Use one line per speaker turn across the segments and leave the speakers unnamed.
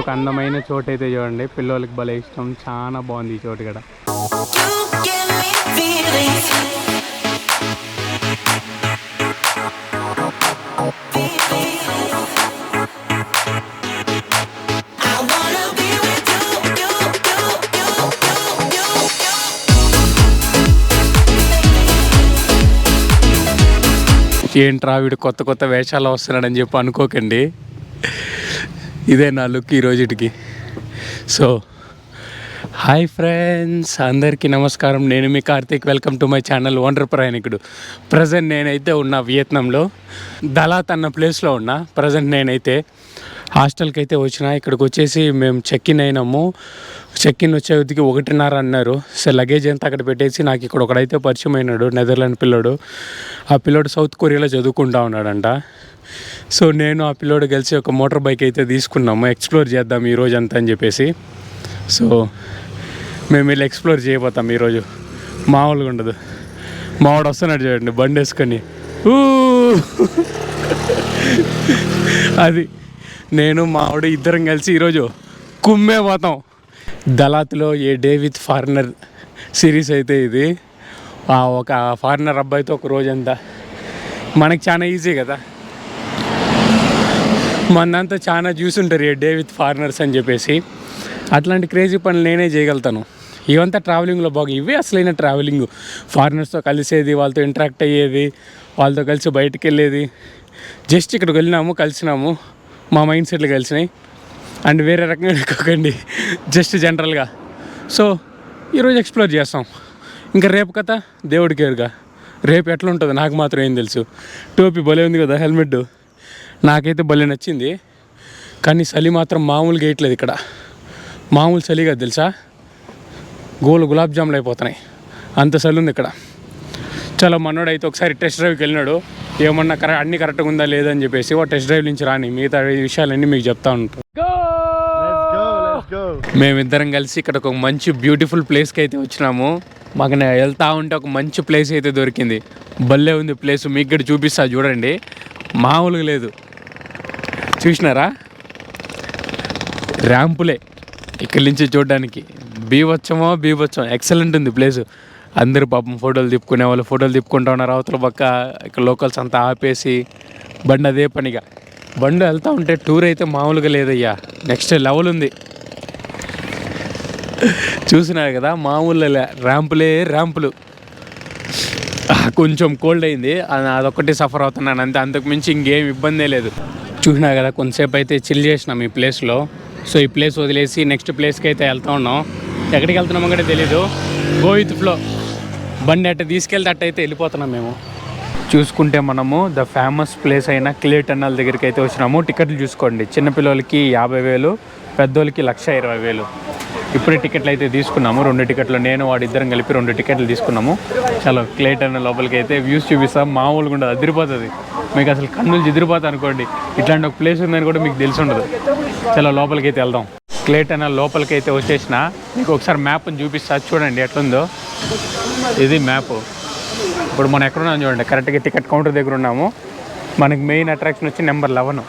ఒక అందమైన చోటు అయితే చూడండి, పిల్లలకి భలే ఇష్టం, చాలా బాగుంది ఈ చోటు కూడా. ఏంట్రా వీడు కొత్త కొత్త వేషాలు వస్తున్నాడని చెప్పి అనుకోకండి, ఇదే నా లుక్ ఈ రోజుకి. సో హాయ్ ఫ్రెండ్స్, అందరికీ నమస్కారం. నేను మీ Karthik. Welcome to my channel wonder ప్రయాణికుడు. ప్రజెంట్ నేనైతే ఉన్నా వియత్నాంలో, దలాత్ అన్న ప్లేస్లో ఉన్నా. ప్రజెంట్ నేనైతే హాస్టల్కి అయితే వచ్చిన. ఇక్కడికి వచ్చేసి మేము చెక్ ఇన్ అయినాము. చెక్ ఇన్ వచ్చేదికి 1:30 అన్నారు. సో లగేజ్ అంతా అక్కడ పెట్టేసి నాకు ఇక్కడ ఒకడైతే పరిచయం అయినాడు, నెదర్లాండ్ పిల్లోడు. ఆ పిల్లోడు సౌత్ కొరియాలో చదువుకుంటా ఉన్నాడంట. సో నేను ఆ పిల్లోడు కలిసి ఒక మోటార్ బైక్ అయితే తీసుకున్నాము, ఎక్స్ప్లోర్ చేద్దాం ఈరోజు అంతా అని చెప్పేసి. సో మేము వెళ్ళి ఎక్స్ప్లోర్ చేయబోతాం ఈరోజు. మామూలుగా ఉండదు. మావాడు వస్తున్నాడు చూడండి బండి వేసుకొని. అది నేను మావాడు ఇద్దరం కలిసి ఈరోజు కుమ్మే పోతాం. దలాత్లో ఏ డే విత్ ఫారినర్ సిరీస్ అయితే ఇది. ఒక ఫారినర్ అబ్బాయితో ఒక రోజంతా మనకి చాలా ఈజీ కదా. మనంతా చాలా చూసుంటారు ఏ డే విత్ ఫారినర్స్ అని చెప్పేసి. అట్లాంటి క్రేజీ పనులు నేనే చేయగలుగుతాను. ఇవంతా ట్రావెలింగ్లో బాగా. ఇవే అసలైన ట్రావెలింగ్. ఫారినర్స్తో కలిసేది, వాళ్ళతో ఇంటరాక్ట్ అయ్యేది, వాళ్ళతో కలిసి బయటికి వెళ్ళేది. జస్ట్ ఇక్కడికి వెళ్ళినాము, కలిసినాము, మా మైండ్ సెట్లు కలిసినాయి. అండ్ వేరే రకంగా అనుకోకండి, జస్ట్ జనరల్గా. సో ఈరోజు ఎక్స్ప్లోర్ చేస్తాం. ఇంకా రేపు కథ దేవుడికి ఎరుగా. రేపు ఎట్లా ఉంటుందో నాకు మాత్రం ఏం తెలుసు. టోపీ భలే ఉంది కదా, హెల్మెట్ నాకైతే భలే నచ్చింది. కానీ చలి మాత్రం మామూలుగా వేయట్లేదు ఇక్కడ. మామూలు చలిగా తెలుసా, గులాబ్ జాములు అయిపోతున్నాయి, అంత చలి ఉంది ఇక్కడ. చాలా మనోడు అయితే ఒకసారి టెస్ట్ డ్రైవ్కి వెళ్ళినాడు. ఏమన్నా అన్నీ కరెక్ట్గా ఉందా లేదా అని చెప్పేసి. ఒక టెస్ట్ డ్రైవ్ నుంచి రాని మిగతా విషయాలన్నీ మీకు చెప్తా ఉంటాను. మేమిద్దరం కలిసి ఇక్కడ ఒక మంచి బ్యూటిఫుల్ ప్లేస్కి అయితే వచ్చినాము. మాకు వెళ్తా ఉంటే ఒక మంచి ప్లేస్ అయితే దొరికింది. భలే ఉంది ప్లేస్, మీకు ఇక్కడ చూపిస్తా చూడండి. మామూలుగా లేదు, చూసినారా? ర్యాంపులే ఇక్కడి నుంచి చూడడానికి. బీభత్సం ఎక్సలెంట్ ఉంది ప్లేసు. అందరూ పాపం ఫోటోలు తిప్పుకునే వాళ్ళు ఫోటోలు తిప్పుకుంటూ ఉన్నారు. అవతల పక్క ఇక్కడ లోకల్స్ అంతా ఆపేసి బండి అదే పనిగా. బండి వెళ్తూ ఉంటే టూర్ అయితే మామూలుగా లేదయ్యా, నెక్స్ట్ లెవెల్ ఉంది. చూసినారు కదా, మామూలు ర్యాంపులు. కొంచెం కోల్డ్ అయింది, అదొక్కటి సఫర్ అవుతున్నాను అంతే, అంతకుమించి ఇంకేం ఇబ్బందే లేదు. చూసినా కదా, కొంతసేపు అయితే చిల్ చేసినాం ఈ ప్లేస్లో. సో ఈ ప్లేస్ వదిలేసి నెక్స్ట్ ప్లేస్కి అయితే వెళ్తూ ఉన్నాం. ఎక్కడికి వెళ్తున్నామో కూడా తెలీదు. Go with flow. బండి అట్ట తీసుకెళ్తే అట్టయితే వెళ్ళిపోతున్నాం మేము. చూసుకుంటే మనము ద ఫేమస్ ప్లేస్ అయిన క్లే టన్నల్ దగ్గరికి అయితే వచ్చినాము. టికెట్లు చూసుకోండి, చిన్నపిల్లలకి 50,000, పెద్దోళ్ళకి 1,20,000. ఇప్పుడే టికెట్లు అయితే తీసుకున్నాము, 2 టికెట్లు. నేను వాడు ఇద్దరం కలిపి 2 టికెట్లు తీసుకున్నాము. చాలా క్లే టన్నల్ లోపలికి అయితే వ్యూస్ చూపిస్తాం. మామూలుగా ఉండదు, అదిరిపోతుంది. మీకు అసలు కన్నులు చెదిరిపోతా అనుకోండి. ఇట్లాంటి ఒక ప్లేస్ ఉందని కూడా మీకు తెలిసి ఉండదు. చాలా లోపలికి అయితే వెళ్దాం. క్లే టన్నల్ లోపలికి అయితే వచ్చేసిన. మీకు ఒకసారి మ్యాప్ని చూపిస్తా చూడండి ఎట్లుందో. ఇది మ్యాప్. ఇప్పుడు మనం ఎక్కడున్నాం చూడండి, కరెక్ట్గా టికెట్ కౌంటర్ దగ్గర ఉన్నాము. మనకి మెయిన్ అట్రాక్షన్ వచ్చి నెంబర్ 11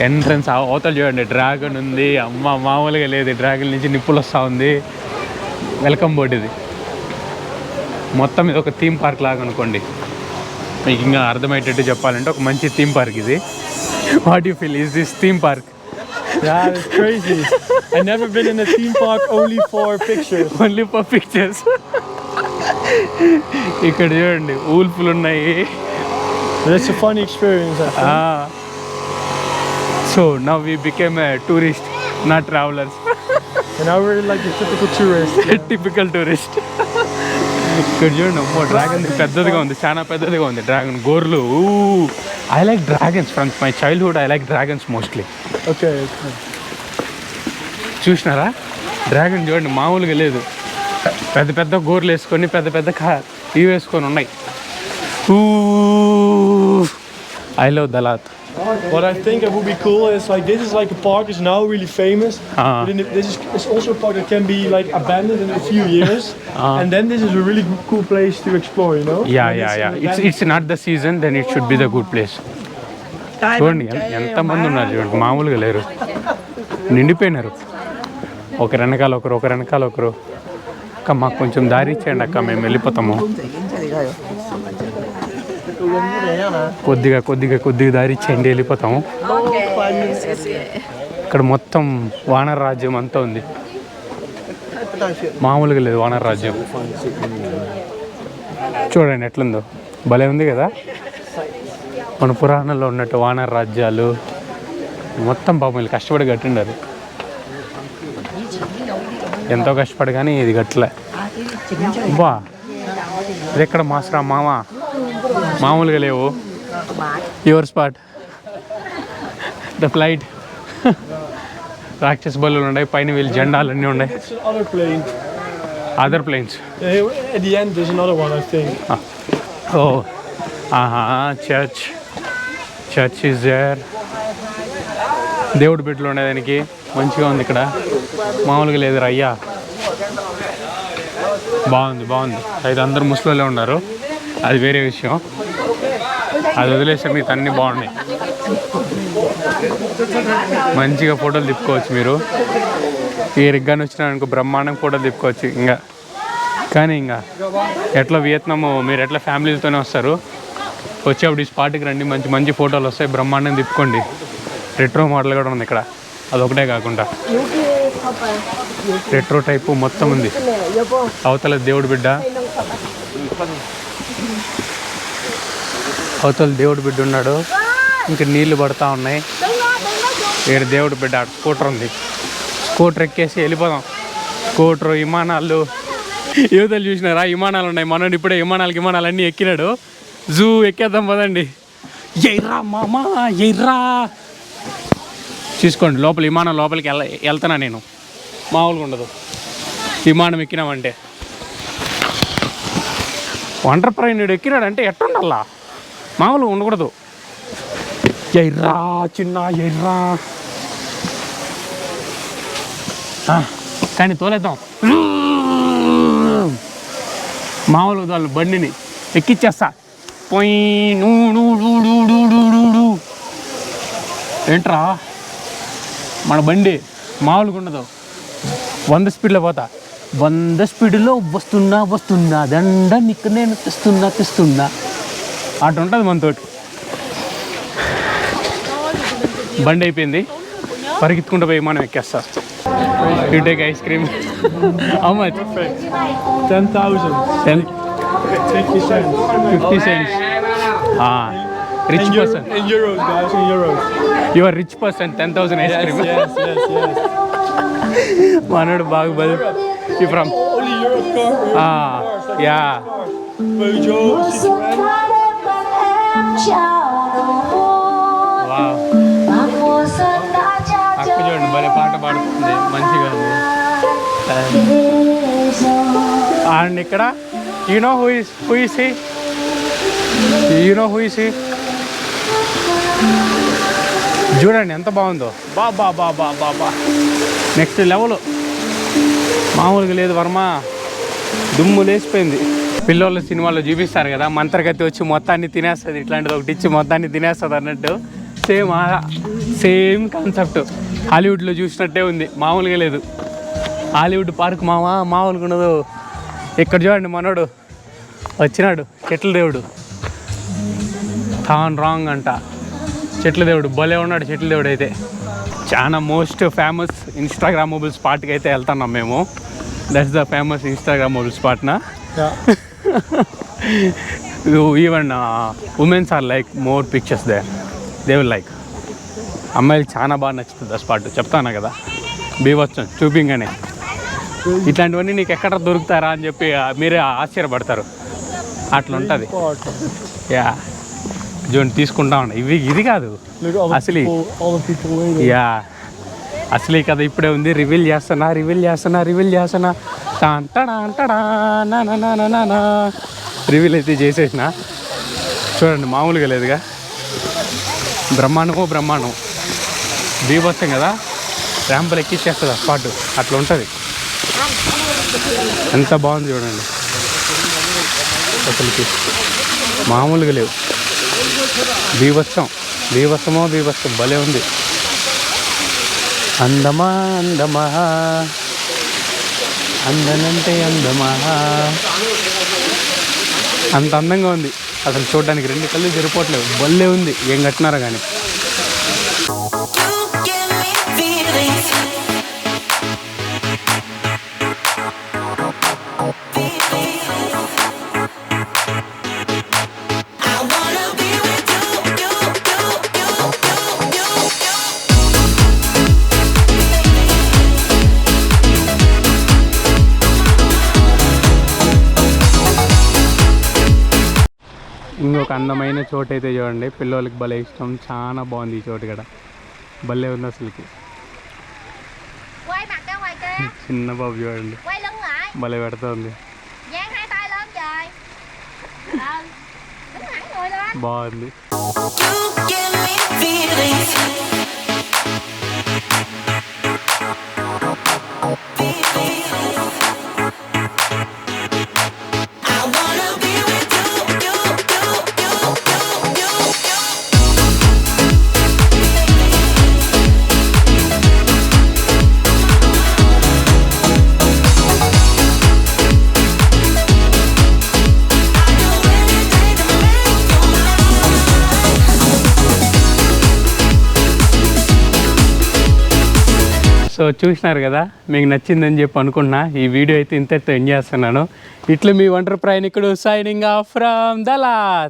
ఎంట్రన్స్. అవతల చూడండి డ్రాగన్ ఉంది. అమ్మ మామూలుగా లేదు, డ్రాగన్ నుంచి నిప్పులు వస్తూ ఉంది. వెల్కమ్ బోర్డు ఇది. మొత్తం ఇది ఒక థీమ్ పార్క్ లాగా అనుకోండి. మీకు ఇంకా అర్థమయ్యేటట్టు చెప్పాలంటే ఒక మంచి థీమ్ పార్క్ ఇది. What you feel, is this theme park?
Yeah, it's crazy. I've never been in a theme park only for pictures.
Only for pictures. ఇక్కడ చూడండి ఊల్పులు ఉన్నాయి.
That's a funny experience, I think.
So now we became a tourist, not travelers.
And now we're like a typical tourist.
Typical tourist. ఇక్కడ చూడండి, అమ్మో dragon పెద్దదిగా ఉంది, చాలా పెద్దదిగా ఉంది డ్రాగన్. గోర్లు. I like dragons from my childhood. I like dragons mostly.
Okay.
చూసినారా డ్రాగన్ చూడండి, మామూలుగా లేదు. పెద్ద పెద్ద గోర్లు వేసుకొని పెద్ద ఇవి వేసుకొని ఉన్నాయి. I love Dalat.
What I think it would be cool is like this is like a park is now really famous. But it's also a park that can be like abandoned in a few years. And then this is a really cool place to explore, you know?
Yeah. It's not the season, then it should be the good place. చూడండి ఎంతమంది ఉన్నారు చూడండి, మామూలుగా లేరు. నిండిపోయినారు. ఒకరి వెనకాల ఒకరు, ఒకరి వెనకాల ఒకరు. అక్క మాకు కొంచెం దారి ఇచ్చేయండి అక్క, మేము వెళ్ళిపోతాము. కొద్దిగా కొద్దిగా కొద్దిగా దారి ఇచ్చేయండి, వెళ్ళిపోతాము. ఇక్కడ మొత్తం వానర రాజ్యం అంతా ఉంది, మామూలుగా లేదు వానర రాజ్యం. చూడండి ఎట్లుందో, భలే ఉంది కదా. మన పురాణంలో ఉన్నట్టు వానర రాజ్యాలు మొత్తం పాపం వీళ్ళు కష్టపడి కట్టిండారు. ఎంతో కష్టపడి కానీ ఇది గట్లే. బా ఇది ఎక్కడ మాస్రా మామ, మామూలుగా లేవు. Your spot the flight. రాక్షస బల్లులు ఉన్నాయి, పైన వీళ్ళు జెండాలు అన్నీ ఉన్నాయి. Other planes.
At the end there's another one, I think.
Oh, church is there. దేవుడి బిడ్డలు ఉండేదానికి మంచిగా ఉంది ఇక్కడ, మామూలుగా లేదు అయ్యా. బాగుంది బాగుంది. అయితే అందరూ ముస్లింలే ఉన్నారు, అది వేరే విషయం. అది వదిలేస్తే మీకు అన్నీ బాగున్నాయి. మంచిగా ఫోటోలు తిప్పుకోవచ్చు మీరు. ఈ రిగ్గాని వచ్చినారనుకో బ్రహ్మాండంగా ఫోటోలు తిప్పుకోవచ్చు. ఇంకా కానీ ఇంకా ఎట్లా వియత్నాము మీరు ఎట్లా ఫ్యామిలీలతోనే వస్తారు, వచ్చేప్పుడు ఈ స్పాట్కి రండి, మంచి మంచి ఫోటోలు వస్తాయి, బ్రహ్మాండంగా తిప్పుకోండి. రెట్రో మోడల్ కూడా ఉంది ఇక్కడ, అదొకటే కాకుండా రెట్రో టైపు మొత్తం ఉంది. అవతల దేవుడి బిడ్డ, అవతల దేవుడి బిడ్డ ఉన్నాడు, ఇంకా నీళ్లు పడతా ఉన్నాయి. వేరే దేవుడి బిడ్డ స్కూటర్ ఉంది, స్కూటర్ ఎక్కేసి వెళ్ళిపోదాం. స్కూటర్, విమానాలు, యువతలు చూసినారా విమానాలు ఉన్నాయి. మనోడు ఇప్పుడే విమానాలు అన్నీ ఎక్కినాడు. జూ ఎక్కేద్దాం పదండి. ఎయిర్రా మామా ఎయిర్రా. చూసుకోండి లోపల విమానం లోపలికి వెళ్తున్నా నేను, మామూలుగా ఉండదు విమానం ఎక్కినామంటే. వంటర్ప్రైన్యూడు ఎక్కినాడంటే ఎట్టుండాలా, మామూలుగా ఉండకూడదు. ఎయిర్రా చిన్న ఎయిర్రా. కానీ తోలేద్దాం, మామూలుగా వాళ్ళు బండిని ఎక్కిచ్చేస్తా. పోయి ఏంట్రా మన బండి మామూలుగా ఉండదు, 100 స్పీడ్లో పోతా. 100 స్పీడ్లో వస్తున్నా దండ నీకు నేను తెస్తున్నా అటు ఉంటుంది మనతోటి. బండి అయిపోయింది, పరిగెత్తుకుంటూ పోయి మనం ఎక్కేస్తా. You take ice cream. How much?
10,000. 50 cents.
50 cents. Rich person.
In euros, guys, in euros.
You are rich person. 10,000 ice cream.
Yes.
Manadu bagu badu. You from?
Only Europe car.
Yeah.
Peugeot, Citroën.
Wow. అక్క చూడండి భలే పాట పాడుతుంది, మంచిగా ఉంది. And ఇక్కడ you know who is he? You know who is he? చూడండి ఎంత బాగుందో, బా నెక్స్ట్ లెవెల్, మామూలుగా లేదు వర్మ. దుమ్ము లేచిపోయింది. పిల్లోళ్ళ సినిమాలో చూపిస్తారు కదా, మంత్రగతి వచ్చి మొత్తాన్ని తినేస్తుంది, ఇట్లాంటిది ఒకటి ఇచ్చి మొత్తాన్ని తినేస్తుంది అన్నట్టు. సేమ్ కాన్సెప్ట్ హాలీవుడ్లో చూసినట్టే ఉంది, మామూలుగా లేదు. హాలీవుడ్ పార్క్ మామూలుగా ఉండదు. ఇక్కడ చూడండి మనోడు వచ్చినాడు, చెట్ల దేవుడు. థాన్ రాంగ్ అంట, చెట్ల దేవుడు భలే ఉన్నాడు. చెట్ల దేవుడు అయితే చాలా మోస్ట్ ఫేమస్ ఇన్స్టాగ్రామబుల్ స్పాట్కి అయితే వెళ్తున్నాం మేము. దట్స్ ద ఫేమస్ ఇన్స్టాగ్రామబుల్ స్పాట్నా. Even women's are like more pictures they will like. అమ్మాయిలు చాలా బాగా నచ్చుతుంది ఆ స్పాట్, చెప్తాను కదా. బీవచ్చు చూపింగానే ఇట్లాంటివన్నీ నీకు ఎక్కడ దొరుకుతారా అని చెప్పి మీరే ఆశ్చర్యపడతారు, అట్లా ఉంటుంది. యా జోన్ తీసుకుంటా ఉన్నా. ఇది కాదు అసలు, యా అసలు కదా ఇప్పుడే ఉంది. రివీల్ చేస్తున్నా రివీల్ అయితే చేసేసిన. చూడండి మామూలుగా లేదుగా, బ్రహ్మాండం బీభత్సం కదా. ర్యాంపులు ఎక్కిచ్చేస్తుంది ఆ స్పాట్, అట్లా ఉంటుంది. ఎంత బాగుంది చూడండి, అసలుకి మామూలుగా లేవు. బీభత్సం భలే ఉంది. అందమా అందమా అందనంటే అందమా. అంత అందంగా ఉంది అసలు చూడడానికి, 2 కళ్ళు సరిపోవట్లేవు, భలే ఉంది. ఏం కట్టినారో కానీ. ఇంకొక అందమైన చోటు అయితే చూడండి, పిల్లలకి భలే ఇష్టం, చాలా బాగుంది ఈ చోటు కూడా, భలే ఉంది అసలుకి.
Quay mặt ra ngoài kia.
చిన్న బాబు చూడండి,
Quay lưng lại.
భలే పెడతా ఉంది.
Dang 2 tay lên trời. Đứng thẳng người lên.
బాగుంది. సో చూసినారు కదా, మీకు నచ్చిందని చెప్పి అనుకుంటున్నా. ఈ వీడియో అయితే ఇంతటితో ఎంజాయ్ చేస్తున్నాను. ఇట్లా మీ ఒంటరి ప్రయాణికుడు సైనింగ్ ఆఫ్ ఫ్రమ్ దలాత్.